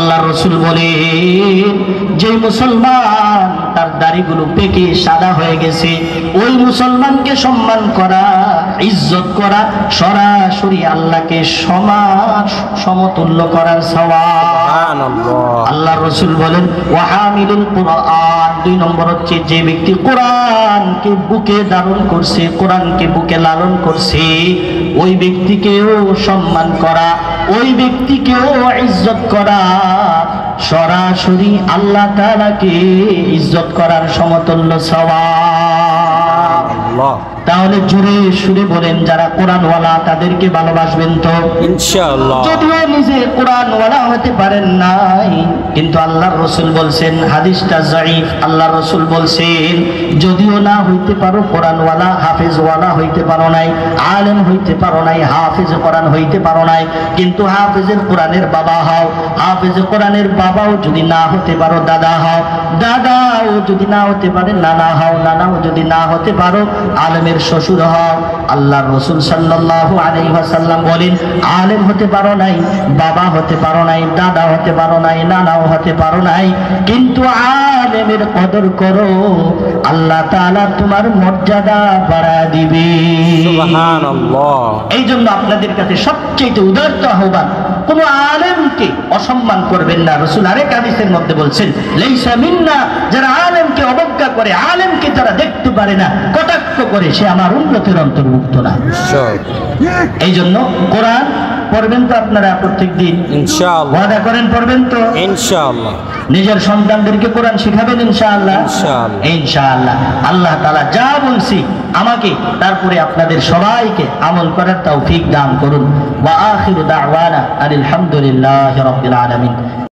আল্লাহ রসুল বলেন, যে মুসলমান তার দাড়িগুলো পেকে সাদা হয়ে গেছে, ওই মুসলমানকে সম্মান করা, ইজ্জত করা সরাসরি আল্লাহকে সমতুল্য করার সওয়াব। আল্লাহ রসুল বলেন, ওয়াহামিলুল কুরআন, 2 নম্বর হচ্ছে যে ব্যক্তি কোরআনকে বুকে ধারণ করছে, কোরআনকে বুকে লালন করছে, ওই ব্যক্তিকেও সম্মান করা, ওই ব্যক্তিকেও ইজ্জত করা সরাসরি আল্লাহ তাআলাকে ইজ্জত করার সমতুল্য সওয়াব। তাহলে জোরে সুরে বলেন, যারা কোরআনওয়ালা তাদেরকে ভালোবাসবেন তো ইনশাআল্লাহ। যদিও নিজে কোরআনওয়ালা হতে পারেন নাই, কিন্তু আল্লাহর রাসূল বলছেন, হাদিসটা যায়ীফ, আল্লাহর রাসূল বলছেন, যদিও না হইতে পারো কোরআনওয়ালা, হাফেজওয়ালা হইতে পারো নাই, আলেম হইতে পারো নাই, হাফেজ কোরআন হইতে পারো নাই, কিন্তু হাফেজের কোরআনের বাবা হও, হাফেজ কোরআনের বাবাও যদি না হতে পারো দাদা হও, দাদাও যদি না হতে পারে নানা হও, নানাও যদি না হতে পারো আলেমের শ্বশুর হও। আল্লাহর রাসূল সাল্লাল্লাহু আলাইহি ওয়াসাল্লাম বলেন, আলেম হতে পারো নাই, বাবা হতে পারো নাই, দাদা হতে পারো নাই, নানাও হতে পারো নাই, কিন্তু আলেমের কদর করো, আল্লাহ তাআলা তোমার মর্যাদা বাড়ায় দিবে। সুবহানাল্লাহ। এই জন্য আপনাদের কাছে সবচেয়ে উদারত আহ্বান, কোন আলেমকে অসম্মান করবেন না। রাসূল আরেক হাদিসের মধ্যে বলছেন, লাইসা মিন্না, যারা আলেমকে অবজ্ঞা করে, আলেমকে যারা দেখতে পারে না, কটাক্ষ করে, সে আমার উম্মতের অন্তর্ভুক্ত না। এই জন্য কোরআন পড়বেন তো আপনারা প্রত্যেক দিন ইনশাআল্লাহ, ওয়াদা করেন পড়বেন তো ইনশাআল্লাহ, নিজের সন্তানদেরকে কোরআন শিখাবেন ইনশাআল্লাহ ইনশাআল্লাহ ইনশাআল্লাহ। আল্লাহ তাআলা যা বলছি আমাকে, তারপরে আপনাদের সবাইকে আমল করার তৌফিক দান করুন। ওয়া আখিরু দাওয়ানা আলহামদুলিল্লাহি রাব্বিল আলামিন।